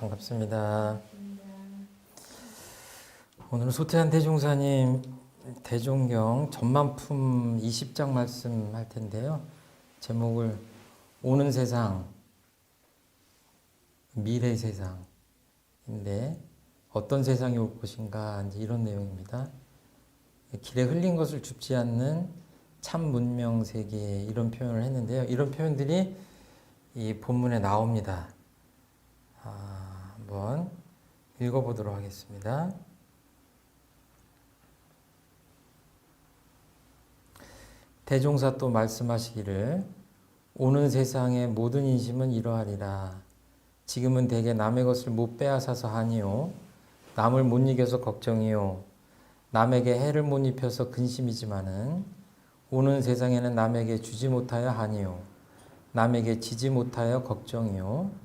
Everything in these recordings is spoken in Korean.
반갑습니다. 오늘은 소태한 대종사님 대종경 전만품 20장 말씀할 텐데요. 제목을 오는 세상, 미래 세상인데 어떤 세상이 올 것인가 이제 이런 내용입니다. 길에 흘린 것을 줍지 않는 참 문명 세계 이런 표현을 했는데요. 이런 표현들이 이 본문에 나옵니다. 한번 읽어보도록 하겠습니다. 대종사 또 말씀하시기를 오는 세상의 모든 인심은 이러하리라. 지금은 대개 남의 것을 못 빼앗아서 하니요 남을 못 이겨서 걱정이요 남에게 해를 못 입혀서 근심이지만은 오는 세상에는 남에게 주지 못하여 하니요 남에게 지지 못하여 걱정이요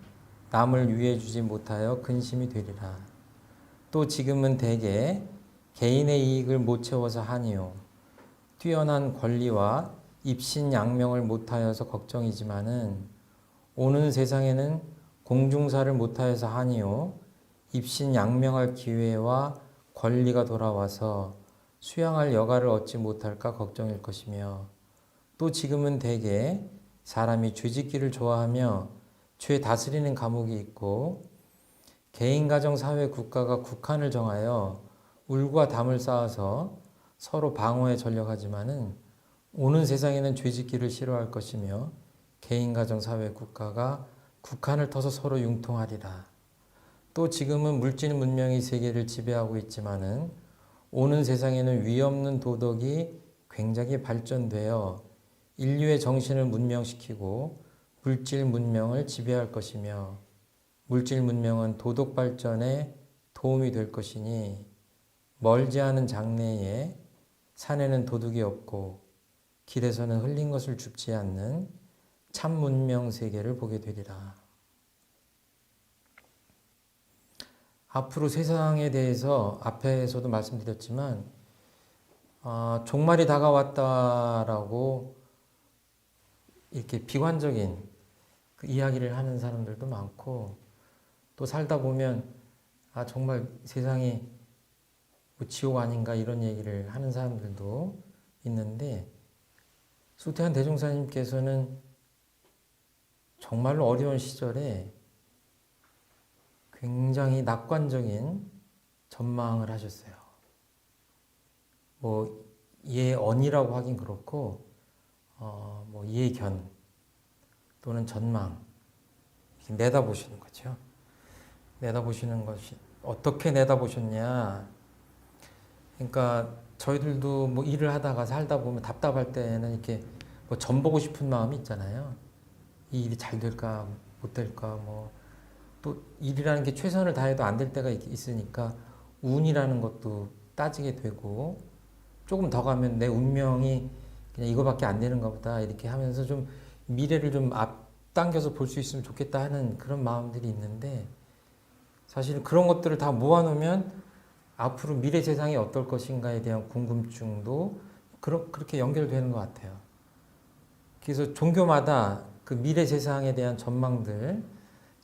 남을 위해 주지 못하여 근심이 되리라. 또 지금은 대개 개인의 이익을 못 채워서 하니요 뛰어난 권리와 입신양명을 못하여서 걱정이지만은 오는 세상에는 공중사를 못하여서 하니요 입신양명할 기회와 권리가 돌아와서 수양할 여가를 얻지 못할까 걱정일 것이며 또 지금은 대개 사람이 죄짓기를 좋아하며 죄 다스리는 감옥이 있고 개인, 가정, 사회, 국가가 국한을 정하여 울과 담을 쌓아서 서로 방어에 전력하지만은 오는 세상에는 죄짓기를 싫어할 것이며 개인, 가정, 사회, 국가가 국한을 터서 서로 융통하리라. 또 지금은 물질 문명이 세계를 지배하고 있지만은 오는 세상에는 위 없는 도덕이 굉장히 발전되어 인류의 정신을 문명시키고 물질 문명을 지배할 것이며 물질 문명은 도덕 발전에 도움이 될 것이니 멀지 않은 장래에 산에는 도둑이 없고 길에서는 흘린 것을 줍지 않는 참 문명 세계를 보게 되리라. 앞으로 세상에 대해서 앞에서도 말씀드렸지만 종말이 다가왔다라고 이렇게 비관적인 그 이야기를 하는 사람들도 많고 또 살다 보면 정말 세상이 뭐 지옥 아닌가 이런 얘기를 하는 사람들도 있는데 소태한 대종사님께서는 정말로 어려운 시절에 굉장히 낙관적인 전망을 하셨어요. 뭐 예언이라고 하긴 그렇고 뭐 예견 또는 전망 이렇게 내다보시는 거죠. 내다보시는 것이 어떻게 내다보셨냐? 그러니까 저희들도 뭐 일을 하다가 살다 보면 답답할 때는 이렇게 뭐 점 보고 싶은 마음이 있잖아요. 이 일이 잘 될까 못 될까 뭐 또 일이라는 게 최선을 다해도 안 될 때가 있으니까 운이라는 것도 따지게 되고 조금 더 가면 내 운명이 그냥 이거밖에 안 되는가 보다 이렇게 하면서 좀 미래를 좀 앞당겨서 볼 수 있으면 좋겠다 하는 그런 마음들이 있는데 사실 그런 것들을 다 모아놓으면 앞으로 미래 세상이 어떨 것인가에 대한 궁금증도 그렇게 연결되는 것 같아요. 그래서 종교마다 그 미래 세상에 대한 전망들,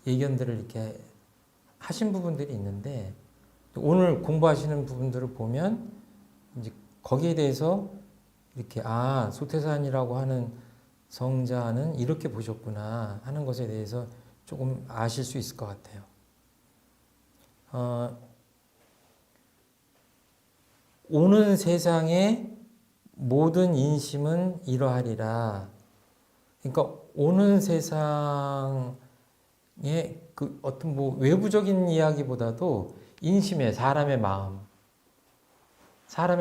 예견들을 이렇게 하신 부분들이 있는데 오늘 공부하시는 부분들을 보면 이제 거기에 대해서 이렇게 소태산이라고 하는 성자는 이렇게 보셨구나 하는 것에 대해서 조금 아실 수 있을 것 같아요. 오는 세상의 모든 인심은 이러하리라. 그러니까 오는 세상의 그 어떤 뭐 외부적인 이야기보다도 인심의 사람의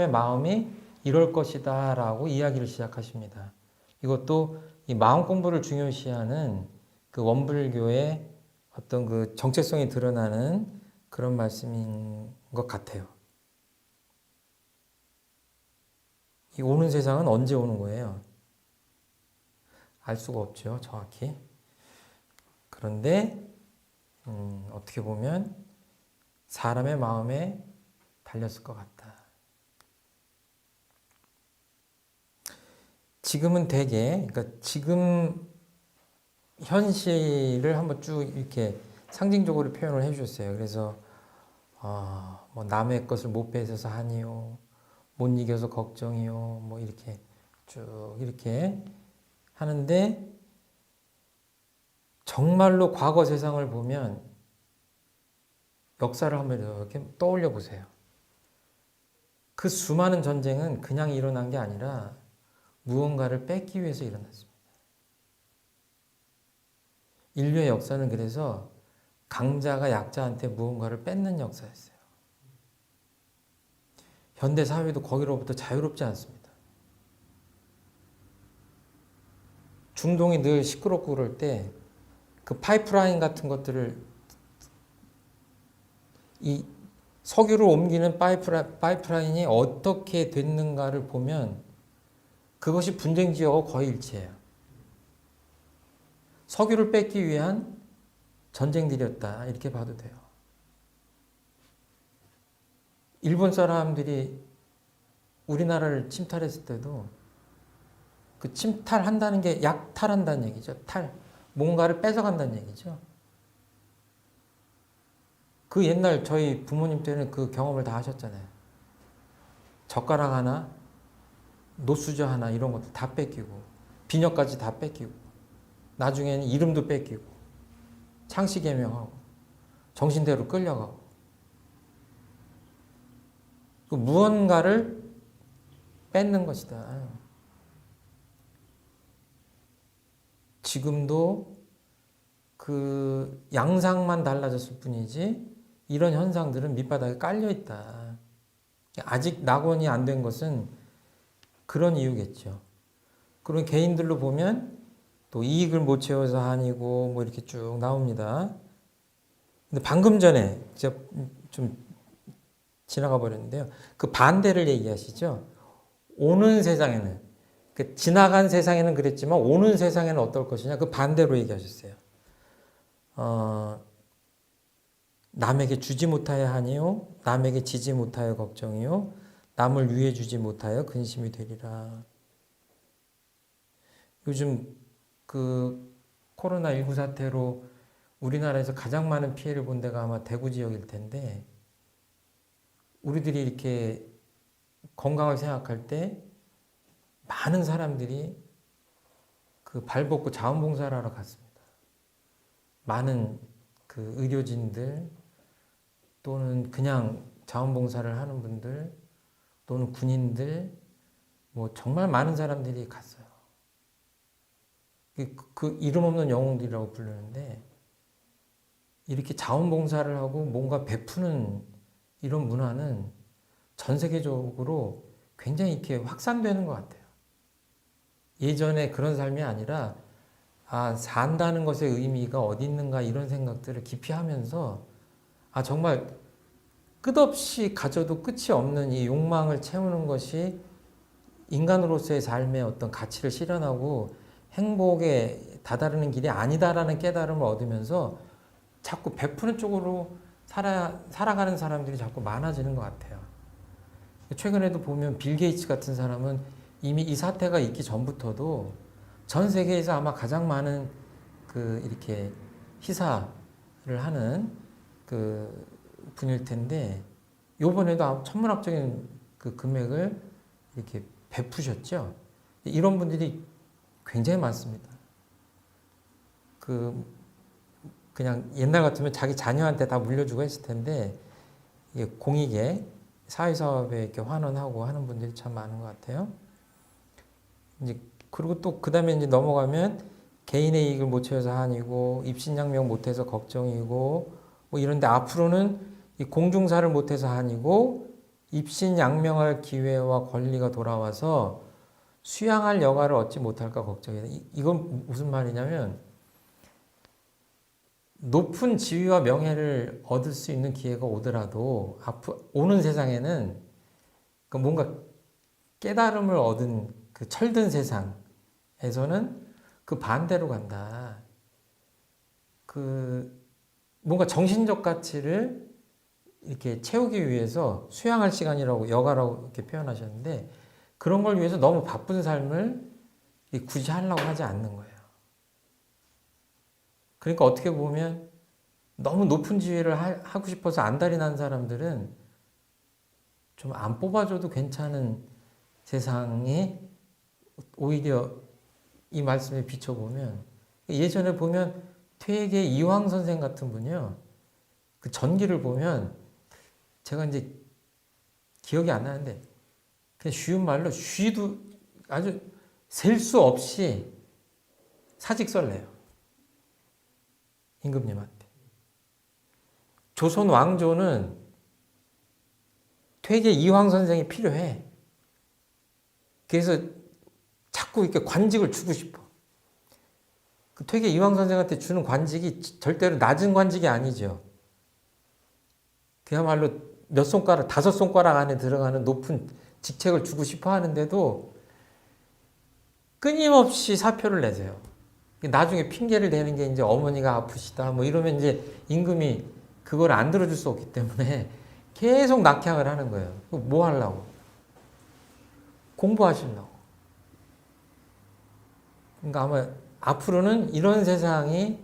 마음이 이럴 것이다라고 이야기를 시작하십니다. 이것도 이 마음 공부를 중요시하는 그 원불교의 어떤 그 정체성이 드러나는 그런 말씀인 것 같아요. 이 오는 세상은 언제 오는 거예요? 알 수가 없죠, 정확히. 그런데 어떻게 보면 사람의 마음에 달렸을 것 같다. 지금은 대개, 그러니까 지금 현실을 한번 쭉 이렇게 상징적으로 표현을 해주셨어요. 그래서 뭐 남의 것을 못 뺏어서 하니요, 못 이겨서 걱정이요, 뭐 이렇게 쭉 이렇게 하는데 정말로 과거 세상을 보면 역사를 한번 이렇게 떠올려 보세요. 그 수많은 전쟁은 그냥 일어난 게 아니라 무언가를 뺏기 위해서 일어났습니다. 인류의 역사는 그래서 강자가 약자한테 무언가를 뺏는 역사였어요. 현대 사회도 거기로부터 자유롭지 않습니다. 중동이 늘 시끄럽고 그럴 때 그 파이프라인 같은 것들을 이 석유를 옮기는 파이프라인이 어떻게 됐는가를 보면 그것이 분쟁 지역과 거의 일치해요. 석유를 뺏기 위한 전쟁들이었다 이렇게 봐도 돼요. 일본 사람들이 우리나라를 침탈했을 때도 그 침탈한다는 게 약탈한다는 얘기죠. 뭔가를 뺏어간다는 얘기죠. 그 옛날 저희 부모님 때는 그 경험을 다 하셨잖아요. 젓가락 하나, 노수저 하나 이런 것도 다 뺏기고 비녀까지 다 뺏기고 나중에는 이름도 뺏기고 창씨개명하고 정신대로 끌려가고 그 무언가를 뺏는 것이다. 지금도 그 양상만 달라졌을 뿐이지 이런 현상들은 밑바닥에 깔려 있다. 아직 낙원이 안 된 것은 그런 이유겠죠. 그런 개인들로 보면 또 이익을 못 채워서 아니고 뭐 이렇게 쭉 나옵니다. 근데 방금 전에 제가 좀 지나가 버렸는데요. 그 반대를 얘기하시죠. 오는 세상에는 그 지나간 세상에는 그랬지만 오는 세상에는 어떨 것이냐 그 반대로 얘기하셨어요. 남에게 주지 못하여 하니요 남에게 지지 못하여 걱정이요 남을 위해 주지 못하여 근심이 되리라. 요즘 그 코로나19 사태로 우리나라에서 가장 많은 피해를 본 데가 아마 대구 지역일 텐데 우리들이 이렇게 건강을 생각할 때 많은 사람들이 그 발벗고 자원봉사를 하러 갔습니다. 많은 그 의료진들 또는 그냥 자원봉사를 하는 분들 또는 군인들 뭐 정말 많은 사람들이 갔어요. 그 이름 없는 영웅들이라고 부르는데 이렇게 자원봉사를 하고 뭔가 베푸는 이런 문화는 전 세계적으로 굉장히 이렇게 확산되는 것 같아요. 예전에 그런 삶이 아니라 산다는 것의 의미가 어디 있는가 이런 생각들을 깊이 하면서 정말 끝없이 가져도 끝이 없는 이 욕망을 채우는 것이 인간으로서의 삶의 어떤 가치를 실현하고 행복에 다다르는 길이 아니다라는 깨달음을 얻으면서 자꾸 베푸는 쪽으로 살아가는 사람들이 자꾸 많아지는 것 같아요. 최근에도 보면 빌 게이츠 같은 사람은 이미 이 사태가 있기 전부터도 전 세계에서 아마 가장 많은 그 이렇게 희사를 하는 그 분일 텐데 요번에도 천문학적인 그 금액을 이렇게 베푸셨죠. 이런 분들이 굉장히 많습니다. 그냥 옛날 같으면 자기 자녀한테 다 물려주고 했을 텐데 이게 공익에 사회사업에 이렇게 환원하고 하는 분들이 참 많은 것 같아요. 이제 그리고 또 그다음에 이제 넘어가면 개인의 이익을 못 채워서 한이고 입신양명 못해서 걱정이고 뭐 이런데 앞으로는 이 공중사를 못해서 한이고 입신양명할 기회와 권리가 돌아와서 수양할 여가를 얻지 못할까 걱정이다. 이건 무슨 말이냐면 높은 지위와 명예를 얻을 수 있는 기회가 오더라도 오는 세상에는 뭔가 깨달음을 얻은 그 철든 세상에서는 그 반대로 간다. 뭔가 정신적 가치를 이렇게 채우기 위해서 수양할 시간이라고 여가라고 이렇게 표현하셨는데 그런 걸 위해서 너무 바쁜 삶을 굳이 하려고 하지 않는 거예요. 그러니까 어떻게 보면 너무 높은 지위를 하고 싶어서 안달이 난 사람들은 좀 안 뽑아줘도 괜찮은 세상이 오히려 이 말씀에 비춰보면, 예전에 보면 퇴계 이황 선생 같은 분이요, 그 전기를 보면 제가 이제 기억이 안 나는데 그냥 쉬운 말로 쉬도 아주 셀 수 없이 사직서를 내요. 임금님한테. 조선 왕조는 퇴계 이황 선생이 필요해. 그래서 자꾸 이렇게 관직을 주고 싶어. 그 퇴계 이황 선생한테 주는 관직이 절대로 낮은 관직이 아니죠. 그야말로 몇 손가락, 5손가락 안에 들어가는 높은 직책을 주고 싶어 하는데도 끊임없이 사표를 내세요. 나중에 핑계를 대는 게 이제 어머니가 아프시다 뭐 이러면 이제 임금이 그걸 안 들어줄 수 없기 때문에 계속 낙향을 하는 거예요. 뭐 하려고? 공부하시려고. 그러니까 아마 앞으로는 이런 세상이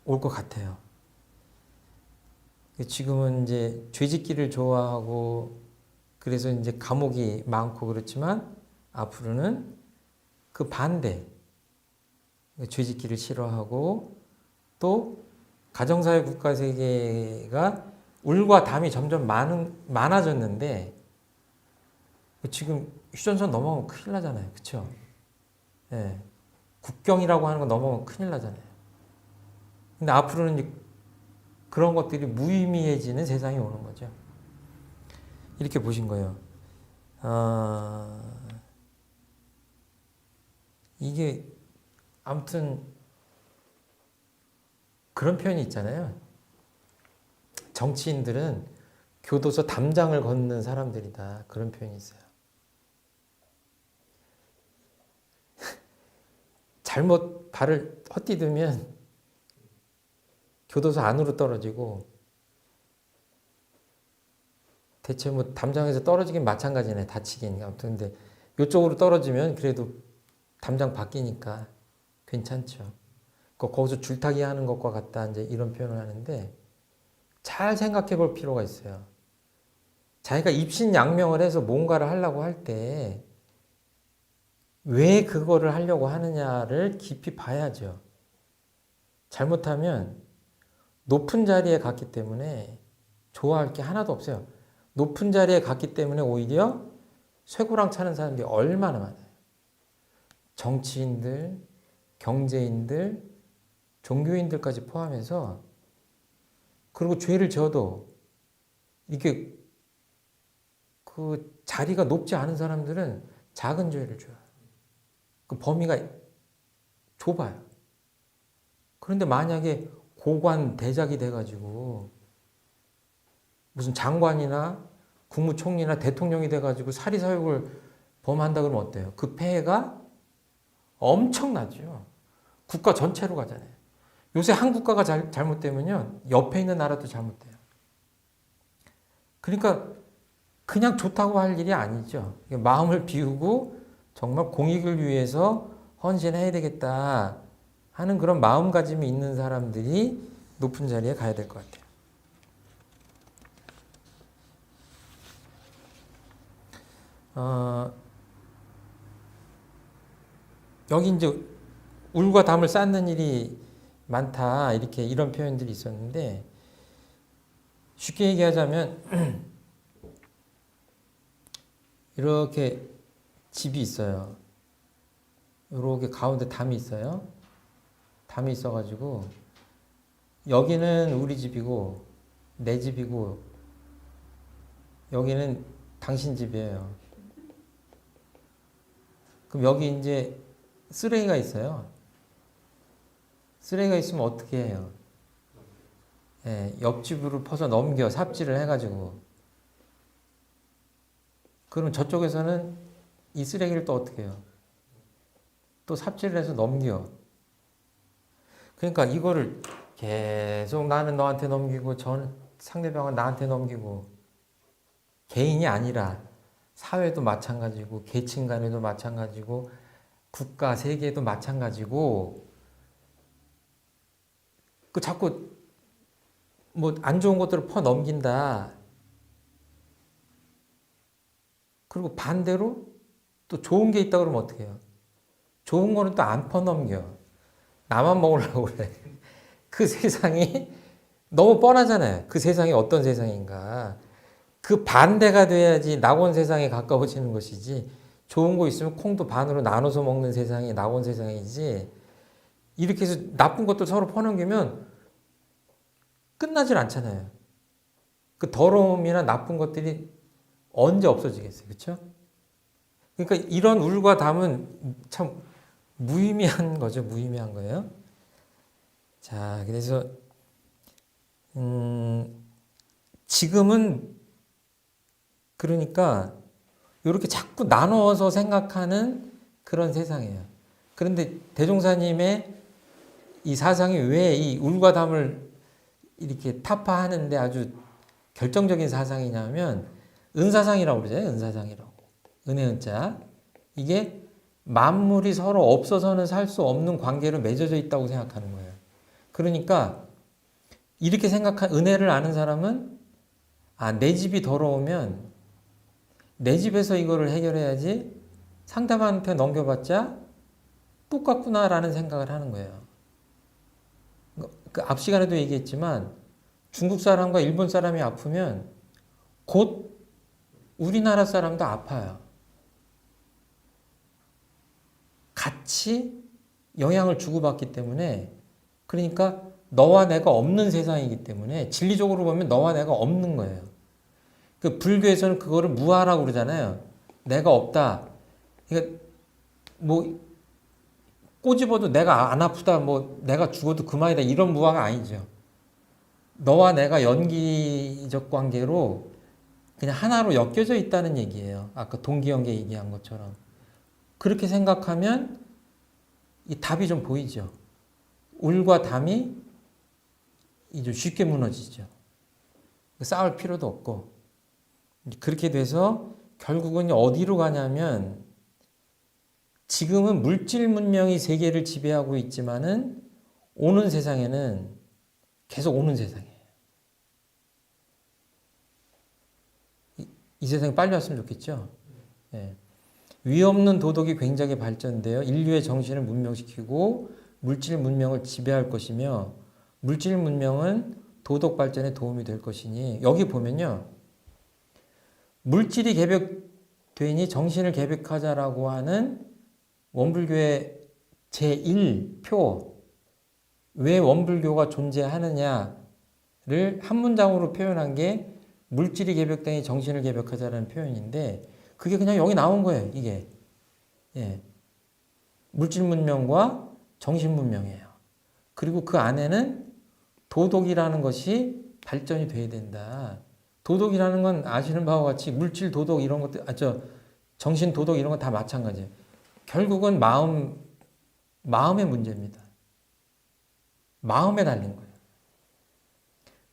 올 것 같아요. 지금은 이제 죄짓기를 좋아하고 그래서 이제 감옥이 많고 그렇지만 앞으로는 그 반대, 죄짓기를 싫어하고 또 가정사회 국가세계가 울과 담이 점점 많아졌는데 지금 휴전선 넘어가면 큰일 나잖아요. 그렇죠? 예. 국경이라고 하는 거 넘어가면 큰일 나잖아요. 근데 앞으로는 이제 그런 것들이 무의미해지는 세상이 오는 거죠. 이렇게 보신 거예요. 이게 아무튼 그런 표현이 있잖아요. 정치인들은 교도소 담장을 걷는 사람들이다. 그런 표현이 있어요. 잘못 발을 헛디디면 교도소 안으로 떨어지고 대체 뭐 담장에서 떨어지긴 마찬가지네. 다치긴. 아무튼 근데 이쪽으로 떨어지면 그래도 담장 바뀌니까 괜찮죠. 거기서 줄타기 하는 것과 같다. 이제 이런 표현을 하는데 잘 생각해 볼 필요가 있어요. 자기가 입신양명을 해서 뭔가를 하려고 할 때 왜 그거를 하려고 하느냐를 깊이 봐야죠. 잘못하면 높은 자리에 갔기 때문에 좋아할 게 하나도 없어요. 높은 자리에 갔기 때문에 오히려 쇠고랑 차는 사람들이 얼마나 많아요. 정치인들, 경제인들, 종교인들까지 포함해서. 그리고 죄를 져도 이게 그 자리가 높지 않은 사람들은 작은 죄를 줘요. 그 범위가 좁아요. 그런데 만약에 고관 대작이 돼가지고 무슨 장관이나 국무총리나 대통령이 돼가지고 사리사욕을 범한다 그러면 어때요? 그 폐해가 엄청나죠. 국가 전체로 가잖아요. 요새 한 국가가 잘못되면요, 옆에 있는 나라도 잘못돼요. 그러니까 그냥 좋다고 할 일이 아니죠. 마음을 비우고 정말 공익을 위해서 헌신해야 되겠다 하는 그런 마음가짐이 있는 사람들이 높은 자리에 가야 될 것 같아요. 여기 이제 울과 담을 쌓는 일이 많다, 이렇게 이런 표현들이 있었는데, 쉽게 얘기하자면 이렇게 집이 있어요. 이렇게 가운데 담이 있어요. 담이 있어가지고 여기는 우리 집이고 내 집이고 여기는 당신 집이에요. 그럼 여기 이제 쓰레기가 있어요. 쓰레기가 있으면 어떻게 해요? 예, 옆집으로 퍼서 넘겨, 삽질을 해가지고. 그럼 저쪽에서는 이 쓰레기를 또 어떻게 해요? 또 삽질을 해서 넘겨. 그러니까 이거를 계속 나는 너한테 넘기고 상대방은 나한테 넘기고, 개인이 아니라 사회도 마찬가지고 계층 간에도 마찬가지고 국가 세계도 마찬가지고, 그 자꾸 뭐 안 좋은 것들을 퍼 넘긴다. 그리고 반대로 또 좋은 게 있다 그러면 어떻게 해요? 좋은 거는 또 안 퍼 넘겨. 나만 먹으려고 그래. 그 세상이 너무 뻔하잖아요. 그 세상이 어떤 세상인가. 그 반대가 돼야지 낙원 세상에 가까워지는 것이지. 좋은 거 있으면 콩도 반으로 나눠서 먹는 세상이 낙원 세상이지. 이렇게 해서 나쁜 것도 서로 퍼넘기면 끝나질 않잖아요. 그 더러움이나 나쁜 것들이 언제 없어지겠어요. 그렇죠? 그러니까 이런 울과 담은 참 무의미한 거죠. 무의미한 거예요. 자, 그래서 지금은 그러니까 이렇게 자꾸 나눠서 생각하는 그런 세상이에요. 그런데 대종사님의 이 사상이 왜 이 울과 담을 이렇게 타파하는데 아주 결정적인 사상이냐면 은사상이라고 그러잖아요. 은사상이라고. 은혜 은자. 이게 만물이 서로 없어서는 살 수 없는 관계로 맺어져 있다고 생각하는 거예요. 그러니까 이렇게 생각한 은혜를 아는 사람은 내 집이 더러우면 내 집에서 이거를 해결해야지 상대방한테 넘겨봤자 똑같구나라는 생각을 하는 거예요. 그 앞 시간에도 얘기했지만 중국 사람과 일본 사람이 아프면 곧 우리나라 사람도 아파요. 같이 영향을 주고받기 때문에 그러니까 너와 내가 없는 세상이기 때문에 진리적으로 보면 너와 내가 없는 거예요. 그 불교에서는 그거를 무아라고 그러잖아요. 내가 없다. 그러니까 뭐 꼬집어도 내가 안 아프다, 뭐 내가 죽어도 그만이다 이런 무아가 아니죠. 너와 내가 연기적 관계로 그냥 하나로 엮여져 있다는 얘기예요. 아까 동기연계 얘기한 것처럼. 그렇게 생각하면 이 답이 좀 보이죠. 울과 담이 이제 쉽게 무너지죠. 싸울 필요도 없고. 그렇게 돼서 결국은 어디로 가냐면 지금은 물질 문명이 세계를 지배하고 있지만은 오는 세상에는 계속 오는 세상이에요. 이 세상이 빨리 왔으면 좋겠죠. 예. 위 없는 도덕이 굉장히 발전되어 인류의 정신을 문명시키고 물질 문명을 지배할 것이며 물질 문명은 도덕 발전에 도움이 될 것이니 여기 보면요. 물질이 개벽되니 정신을 개벽하자라고 하는 원불교의 제1표 왜 원불교가 존재하느냐를 한 문장으로 표현한 게 물질이 개벽되니 정신을 개벽하자라는 표현인데 그게 그냥 여기 나온 거예요. 이게 예. 물질 문명과 정신 문명이에요. 그리고 그 안에는 도덕이라는 것이 발전이 돼야 된다. 도덕이라는 건 아시는 바와 같이 물질 도덕 이런 것들, 정신 도덕 이런 건 다 마찬가지예요. 결국은 마음의 문제입니다. 마음에 달린 거예요.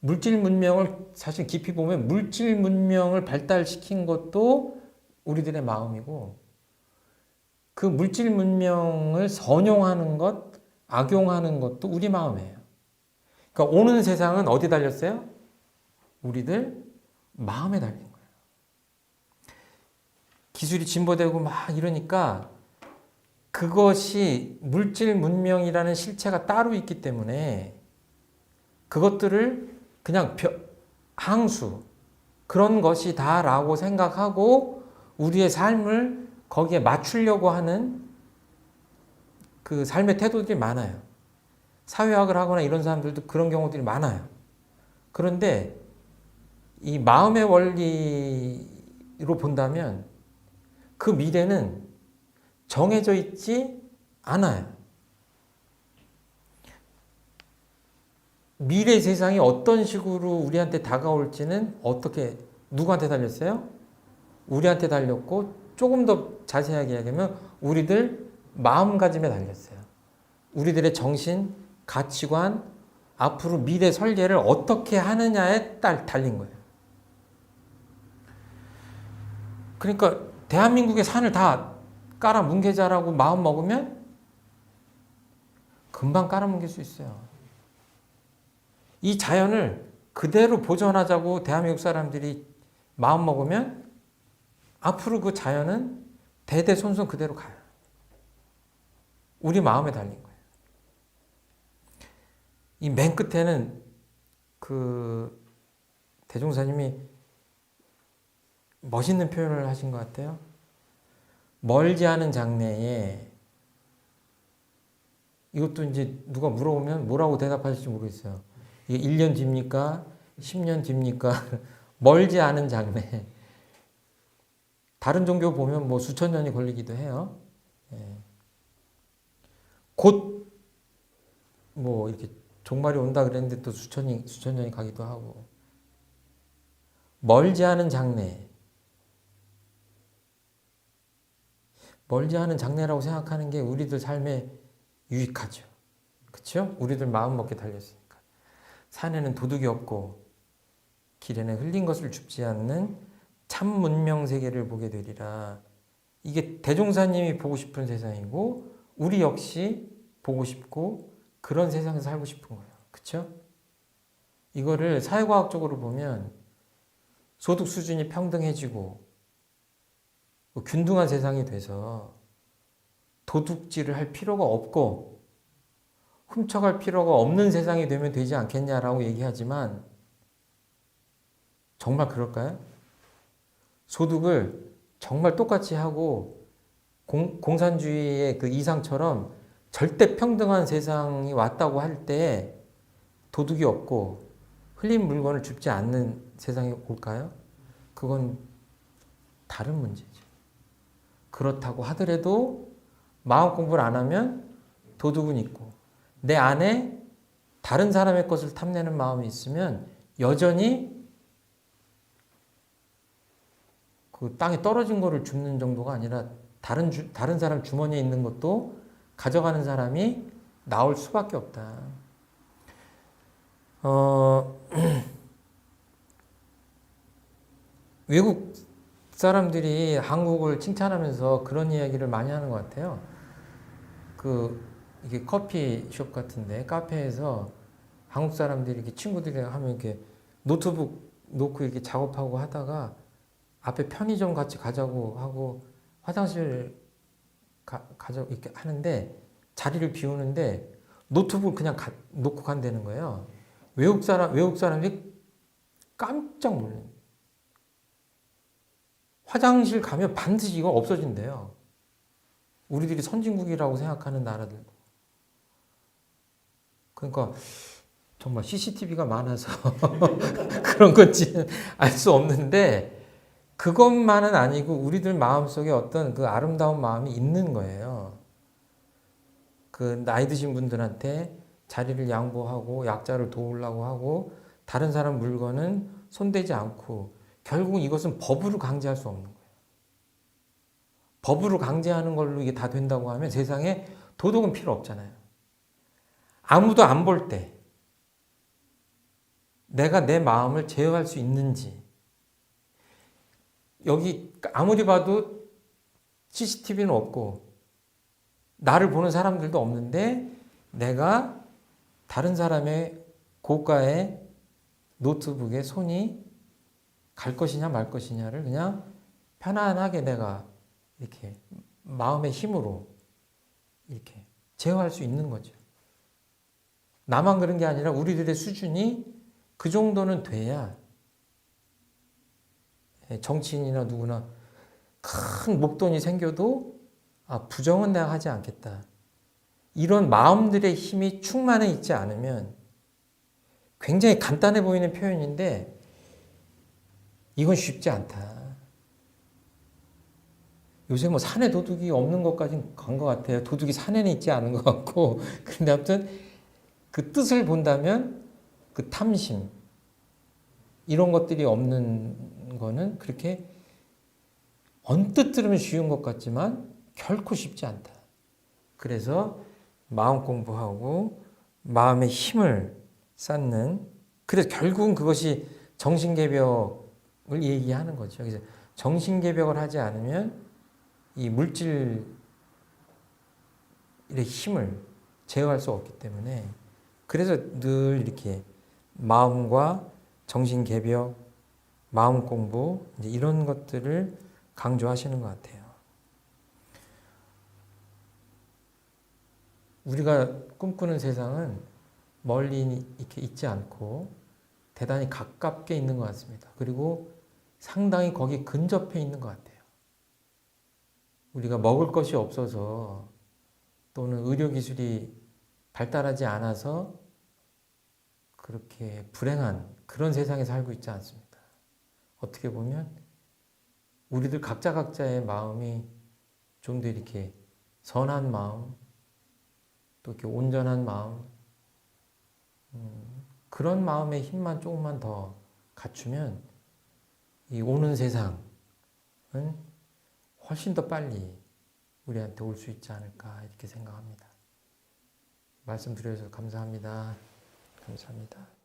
물질 문명을 사실 깊이 보면 물질 문명을 발달시킨 것도 우리들의 마음이고 그 물질 문명을 선용하는 것, 악용하는 것도 우리 마음이에요. 그러니까 오는 세상은 어디 달렸어요? 우리들 마음에 달린 거예요. 기술이 진보되고 막 이러니까 그것이 물질 문명이라는 실체가 따로 있기 때문에 그것들을 그냥 항수 그런 것이다라고 생각하고 우리의 삶을 거기에 맞추려고 하는 그 삶의 태도들이 많아요. 사회학을 하거나 이런 사람들도 그런 경우들이 많아요. 그런데 이 마음의 원리로 본다면 그 미래는 정해져 있지 않아요. 미래 세상이 어떤 식으로 우리한테 다가올지는 어떻게 누구한테 달렸어요? 우리한테 달렸고 조금 더 자세하게 이야기하면 우리들 마음가짐에 달렸어요. 우리들의 정신, 가치관, 앞으로 미래 설계를 어떻게 하느냐에 달린 거예요. 그러니까 대한민국의 산을 다 깔아뭉개자라고 마음 먹으면 금방 깔아뭉갤 수 있어요. 이 자연을 그대로 보존하자고 대한민국 사람들이 마음 먹으면 앞으로 그 자연은 대대손손 그대로 가요. 우리 마음에 달린 거예요. 이 맨 끝에는 그 대종사님이 멋있는 표현을 하신 것 같아요. 멀지 않은 장래에, 이것도 이제 누가 물어보면 뭐라고 대답하실지 모르겠어요. 이게 1년 뒤입니까? 10년 뒤입니까? 멀지 않은 장래. 다른 종교 보면 뭐 수천 년이 걸리기도 해요. 예. 곧 뭐 이렇게 종말이 온다 그랬는데 또 수천 년이 가기도 하고. 멀지 않은 장래. 멀지 않은 장래라고 생각하는 게 우리들 삶에 유익하죠. 그렇죠? 우리들 마음 먹게 달렸으니까. 산에는 도둑이 없고 길에는 흘린 것을 줍지 않는 참 문명 세계를 보게 되리라. 이게 대종사님이 보고 싶은 세상이고 우리 역시 보고 싶고 그런 세상에서 살고 싶은 거예요. 그렇죠? 이거를 사회과학적으로 보면 소득 수준이 평등해지고 균등한 세상이 돼서 도둑질을 할 필요가 없고 훔쳐갈 필요가 없는 세상이 되면 되지 않겠냐라고 얘기하지만 정말 그럴까요? 소득을 정말 똑같이 하고 공산주의의 그 이상처럼 절대 평등한 세상이 왔다고 할 때 도둑이 없고 흘린 물건을 줍지 않는 세상이 올까요? 그건 다른 문제죠. 그렇다고 하더라도 마음 공부를 안 하면 도둑은 있고 내 안에 다른 사람의 것을 탐내는 마음이 있으면 여전히 그 땅에 떨어진 거를 줍는 정도가 아니라 다른 사람 주머니에 있는 것도 가져가는 사람이 나올 수밖에 없다. 외국 사람들이 한국을 칭찬하면서 그런 이야기를 많이 하는 것 같아요. 이게 커피숍 같은데 카페에서 한국 사람들이 이렇게 친구들이랑 하면 이렇게 노트북 놓고 이렇게 작업하고 하다가 앞에 편의점 같이 가자고 하고 화장실 가자고 이렇게 하는데 자리를 비우는데 노트북을 그냥 놓고 간다는 거예요. 외국 사람들이 깜짝 놀라요. 화장실 가면 반드시 이거 없어진대요. 우리들이 선진국이라고 생각하는 나라들도. 그러니까 정말 CCTV가 많아서 그런 건지는 알 수 없는데 그것만은 아니고 우리들 마음속에 어떤 그 아름다운 마음이 있는 거예요. 그 나이 드신 분들한테 자리를 양보하고 약자를 도우려고 하고 다른 사람 물건은 손대지 않고 결국 이것은 법으로 강제할 수 없는 거예요. 법으로 강제하는 걸로 이게 다 된다고 하면 세상에 도덕은 필요 없잖아요. 아무도 안 볼 때 내가 내 마음을 제어할 수 있는지 여기 아무리 봐도 CCTV는 없고 나를 보는 사람들도 없는데 내가 다른 사람의 고가의 노트북에 손이 갈 것이냐 말 것이냐를 그냥 편안하게 내가 이렇게 마음의 힘으로 이렇게 제어할 수 있는 거죠. 나만 그런 게 아니라 우리들의 수준이 그 정도는 돼야 정치인이나 누구나 큰 목돈이 생겨도 부정은 내가 하지 않겠다. 이런 마음들의 힘이 충만해 있지 않으면 굉장히 간단해 보이는 표현인데 이건 쉽지 않다. 요새 뭐 산에 도둑이 없는 것까지는 간 것 같아요. 도둑이 산에는 있지 않은 것 같고. 그런데 아무튼 그 뜻을 본다면 그 탐심 이런 것들이 없는 거는 그렇게 언뜻 들으면 쉬운 것 같지만 결코 쉽지 않다. 그래서 마음 공부하고 마음의 힘을 쌓는 그래서 결국은 그것이 정신개벽을 얘기하는 거죠. 그래서 정신개벽을 하지 않으면 이 물질의 힘을 제어할 수 없기 때문에 그래서 늘 이렇게 마음과 정신 개벽, 마음 공부, 이제 이런 것들을 강조하시는 것 같아요. 우리가 꿈꾸는 세상은 멀리 이렇게 있지 않고 대단히 가깝게 있는 것 같습니다. 그리고 상당히 거기 근접해 있는 것 같아요. 우리가 먹을 것이 없어서 또는 의료기술이 발달하지 않아서 그렇게 불행한 그런 세상에 살고 있지 않습니다. 어떻게 보면 우리들 각자의 마음이 좀 더 이렇게 선한 마음, 또 이렇게 온전한 마음, 그런 마음의 힘만 조금만 더 갖추면 이 오는 세상은 훨씬 더 빨리 우리한테 올 수 있지 않을까 이렇게 생각합니다. 말씀 드려주셔서 감사합니다. 감사합니다.